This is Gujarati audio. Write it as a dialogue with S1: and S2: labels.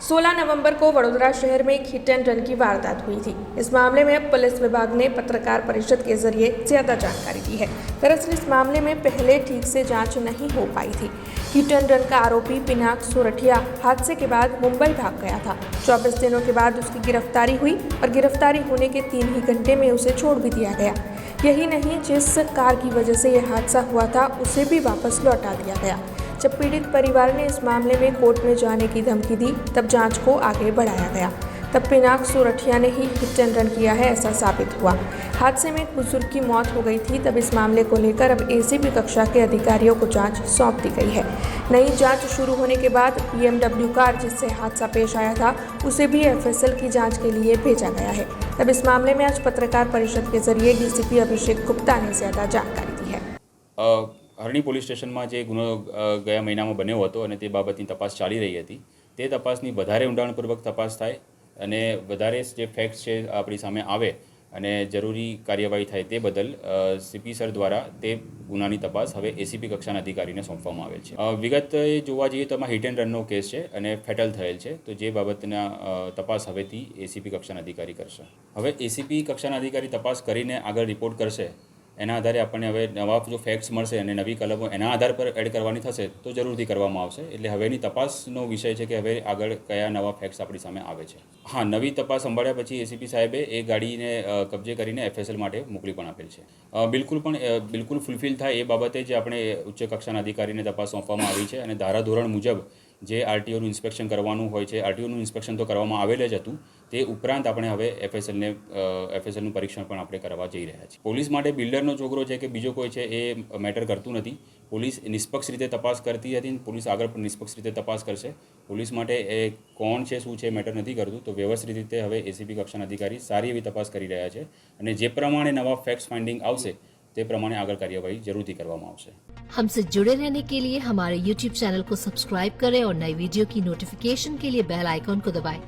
S1: 16 नवंबर को वडोदरा शहर में एक हिट एंड रन की वारदात हुई थी। इस मामले में पुलिस विभाग ने पत्रकार परिषद के जरिए ज्यादा जानकारी दी है। दरअसल इस मामले में पहले ठीक से जांच नहीं हो पाई थी। हिट एंड रन का आरोपी पिनाक सोरठिया हादसे के बाद मुंबई भाग गया था। 24 दिनों के बाद उसकी गिरफ्तारी हुई और गिरफ्तारी होने के 3 ही घंटे में उसे छोड़ भी दिया गया। यही नहीं, जिस कार की वजह से यह हादसा हुआ था उसे भी वापस लौटा दिया गया। जब पीड़ित परिवार ने इस मामले में कोर्ट में जाने की धमकी दी, तब जांच को आगे बढ़ाया गया। तब पिनाक सोरठिया ने ही हिट एंड रन किया है ऐसा साबित हुआ। हादसे में एक बुजुर्ग की मौत हो गई थी। तब इस मामले को लेकर अब एसीपी कक्षा के अधिकारियों को जांच सौंप दी गई है। नई जांच शुरू होने के बाद BMW कार जिससे हादसा पेश आया था उसे भी FSL की जांच के लिए भेजा गया है। तब इस मामले में आज पत्रकार परिषद के जरिए DCP अभिषेक गुप्ता ने ज्यादा जानकारी दी है।
S2: હરણી પોલીસ સ્ટેશનમાં જે ગુનો ગયા મહિનામાં બન્યો હતો અને તે બાબતની તપાસ ચાલી રહી હતી, તે તપાસની વધારે ઊંડાણપૂર્વક તપાસ થાય અને વધારે જે ફેક્ટ્સ છે આપણી સામે આવે અને જરૂરી કાર્યવાહી થાય તે બદલ CP સર દ્વારા તે ગુનાની તપાસ હવે ACP કક્ષાના અધિકારીને સોંપવામાં આવેલ છે। વિગતે જોવા જઈએ તો આમાં હિટ એન્ડ રનનો કેસ છે અને ફેટલ થયેલ છે, તો જે બાબતના તપાસ હવેથી ACP કક્ષાના અધિકારી કરશે। હવે ACP કક્ષાના અધિકારી તપાસ કરીને આગળ રિપોર્ટ કરશે। એના આધારે આપણને હવે નવા જો ફેક્ટ્સ મળશે અને નવી કલમો એના આધાર પર એડ કરવાની થશે તો જરૂરથી કરવામાં આવશે। એટલે હવેની તપાસનો વિષય છે કે હવે આગળ કયા નવા ફેક્ટ્સ આપણી સામે આવે છે। હા, નવી તપાસ સંભાળ્યા પછી ACP સાહેબે એ ગાડીને કબજે કરીને FSL માટે મોકલી પણ આપેલ છે। બિલકુલ ફૂલફિલ થાય એ બાબતે જ આપણે ઉચ્ચ કક્ષાના અધિકારીને તપાસ સોંપવામાં આવી છે અને ધારાધોરણ મુજબ જે RTOનું ઇન્સ્પેક્શન કરવાનું હોય છે, RTOનું ઇન્સ્પેક્શન તો કરવામાં આવેલ જ હતું, તે ઉપરાંત આપણે હવે FSLનું પરીક્ષણ પણ આપણે કરવા જઈ રહ્યા છીએ। પોલીસ માટે બિલ્ડરનો છોકરો છે કે બીજો કોઈ છે એ મેટર કરતું નથી। પોલીસ નિષ્પક્ષ રીતે તપાસ કરતી હતી, પોલીસ આગળ પણ નિષ્પક્ષ રીતે તપાસ કરશે। પોલીસ માટે એ કોણ છે શું છે મેટર નથી કરતું, તો વ્યવસ્થિત રીતે હવે ACP કક્ષાના અધિકારી સારી એવી તપાસ કરી રહ્યા છે અને જે પ્રમાણે નવા ફેક્ટ્સ ફાઇન્ડિંગ આવશે તે પ્રમાણે આગળ કાર્યવાही जरूर करवामा आवशे।
S3: हमसे जुड़े रहने के लिए हमारे YouTube चैनल को सब्सक्राइब करें और नई वीडियो की नोटिफिकेशन के लिए बेल आइकॉन को दबाएं।